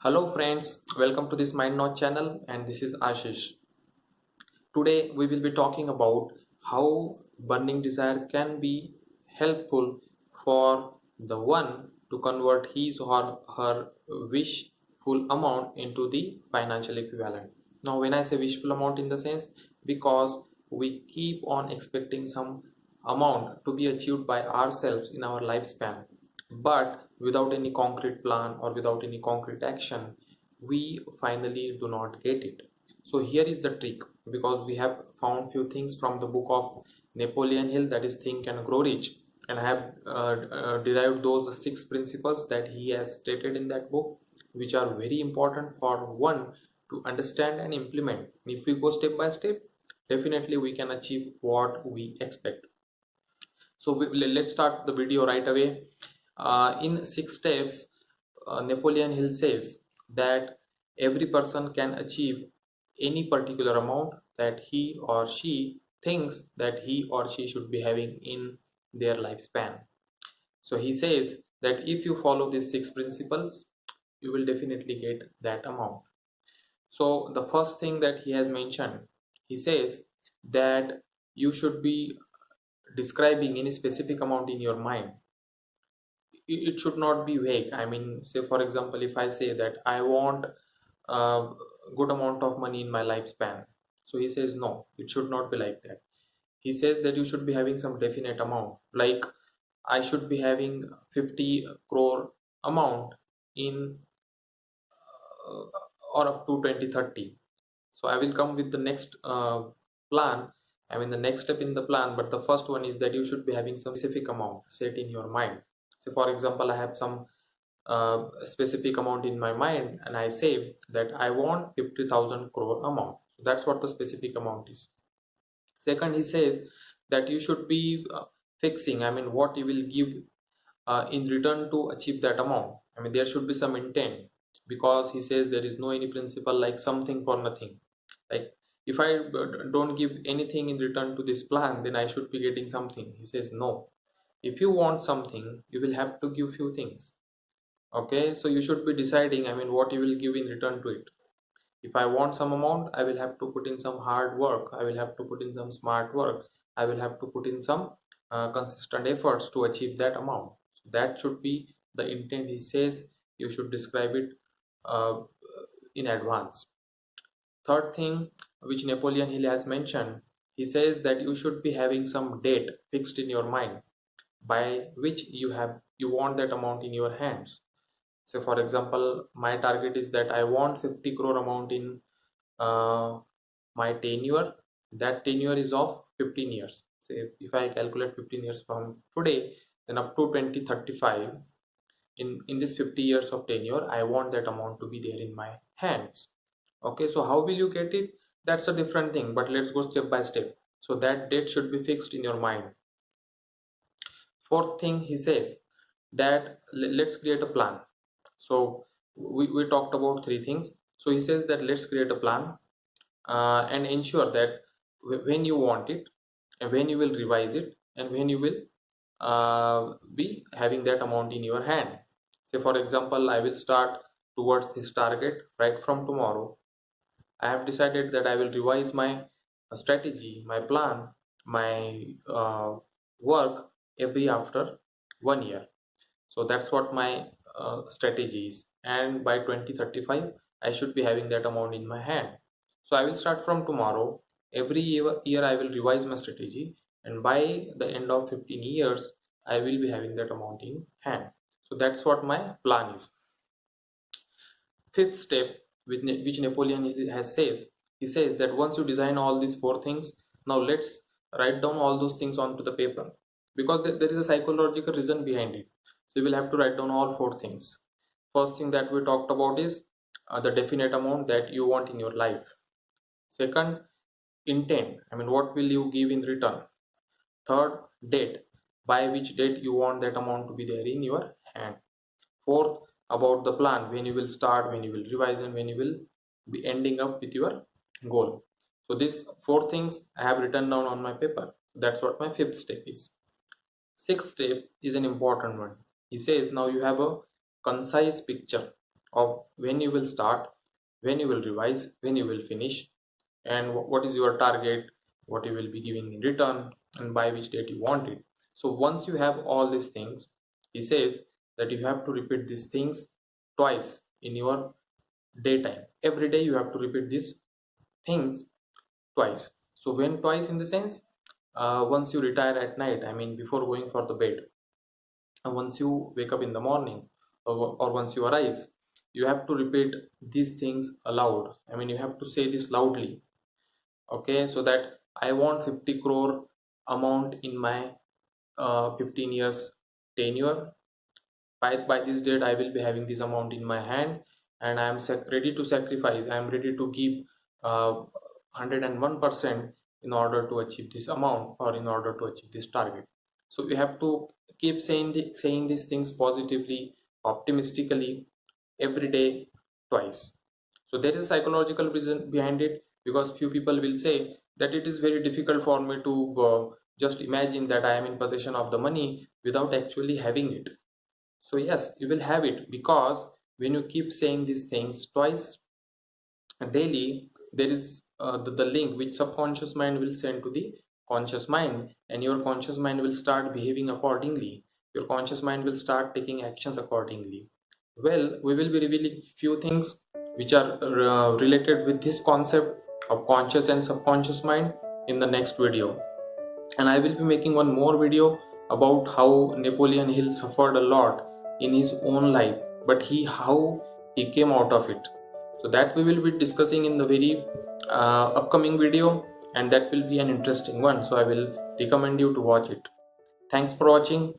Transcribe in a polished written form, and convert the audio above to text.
Hello friends, welcome to this Mind Knot channel, and this is Ashish. Today we will be talking about how burning desire can be helpful for the one to convert his or her wishful amount into the financial equivalent. Now when I say wishful amount, in the sense, because we keep on expecting some amount to be achieved by ourselves in our lifespan, but without any concrete plan or without any concrete action, we finally do not get it. So here is the trick, because we have found few things from the book of Napoleon Hill, that is Think and Grow Rich, and I have derived those 6 principles that he has stated in that book, which are very important for one to understand and implement. If we go step by step, definitely we can achieve what we expect. So let's start the video right away. In 6 steps, Napoleon Hill says that every person can achieve any particular amount that he or she thinks that he or she should be having in their lifespan. So he says that if you follow these 6 principles, you will definitely get that amount. So the first thing that he has mentioned, he says that you should be describing any specific amount in your mind. It should not be vague. I mean, say for example, if I say that I want a good amount of money in my lifespan, so he says no, it should not be like that. He says that you should be having some definite amount, like I should be having 50 crore amount in or up to 2030. So I will come with the next plan, I mean the next step in the plan, but the first one is that you should be having some specific amount set in your mind. So for example, I have some specific amount in my mind, and I say that I want 50,000 crore amount. So that's what the specific amount is. Second, he says that you should be fixing, I mean, what you will give in return to achieve that amount. I mean, there should be some intent, because he says there is no any principle like something for nothing. Like if I don't give anything in return to this plan, then I should be getting something. He says no. If you want something, you will have to give few things. Okay, so you should be deciding, I mean, what you will give in return to it. If I want some amount, I will have to put in some hard work, I will have to put in some smart work, I will have to put in some consistent efforts to achieve that amount. So that should be the intent. He says you should describe it uh, in advance. Third thing which Napoleon Hill has mentioned, he says that you should be having some date fixed in your mind by which you want that amount in your hands. So for example, my target is that I want 50 crore amount in my tenure. That tenure is of 15 years. So if I calculate 15 years from today, then up to 2035, in this 50 years of tenure, I want that amount to be there in my hands. Okay, so how will you get it? That's a different thing, but let's go step by step. So that date should be fixed in your mind. Fourth thing, he says that let's create a plan. So we talked about 3 things. So he says that let's create a plan and ensure that when you want it, and when you will revise it, and when you will be having that amount in your hand. Say for example, I will start towards this target right from tomorrow. I have decided that I will revise my strategy, my plan, my work every after 1 year. So that's what my strategy is, and by 2035 I should be having that amount in my hand. So I will start from tomorrow. Every year I will revise my strategy, and by the end of 15 years I will be having that amount in hand. So that's what my plan is. Fifth step, which Napoleon has says, he says that once you design all these 4 things, now let's write down all those things onto the paper, because there is a psychological reason behind it. So you will have to write down all 4 things. First thing that we talked about is the definite amount that you want in your life. Second, intent, I mean, what will you give in return. Third, date, by which date you want that amount to be there in your hand. Fourth, about the plan, when you will start, when you will revise, and when you will be ending up with your goal. So these 4 things I have written down on my paper. That's what my fifth step is. Sixth step is an important one. He says now you have a concise picture of when you will start, when you will revise, when you will finish, and what is your target, what you will be giving in return, and by which date you want it. So once you have all these things, he says that you have to repeat these things twice in your daytime. Every day you have to repeat these things twice. So when twice, in the sense, once you retire at night, I mean before going for the bed, and once you wake up in the morning, or once you arise, you have to repeat these things aloud. I mean you have to say this loudly. Okay, so that I want 50 crore amount in my 15 years tenure. By this date I will be having this amount in my hand, and I am ready to sacrifice, I am ready to give 101% in order to achieve this amount, or in order to achieve this target. So we have to keep saying these things positively, optimistically, every day, twice. So there is psychological reason behind it, because few people will say that it is very difficult for me to just imagine that I am in possession of the money without actually having it. So yes, you will have it, because when you keep saying these things twice daily, there is the link which subconscious mind will send to the conscious mind, and your conscious mind will start behaving accordingly. Your conscious mind will start taking actions accordingly. Well, we will be revealing few things which are related with this concept of conscious and subconscious mind in the next video. And I will be making one more video about how Napoleon Hill suffered a lot in his own life, but how he came out of it. So that we will be discussing in the very upcoming video, and that will be an interesting one. So I will recommend you to watch it. Thanks for watching.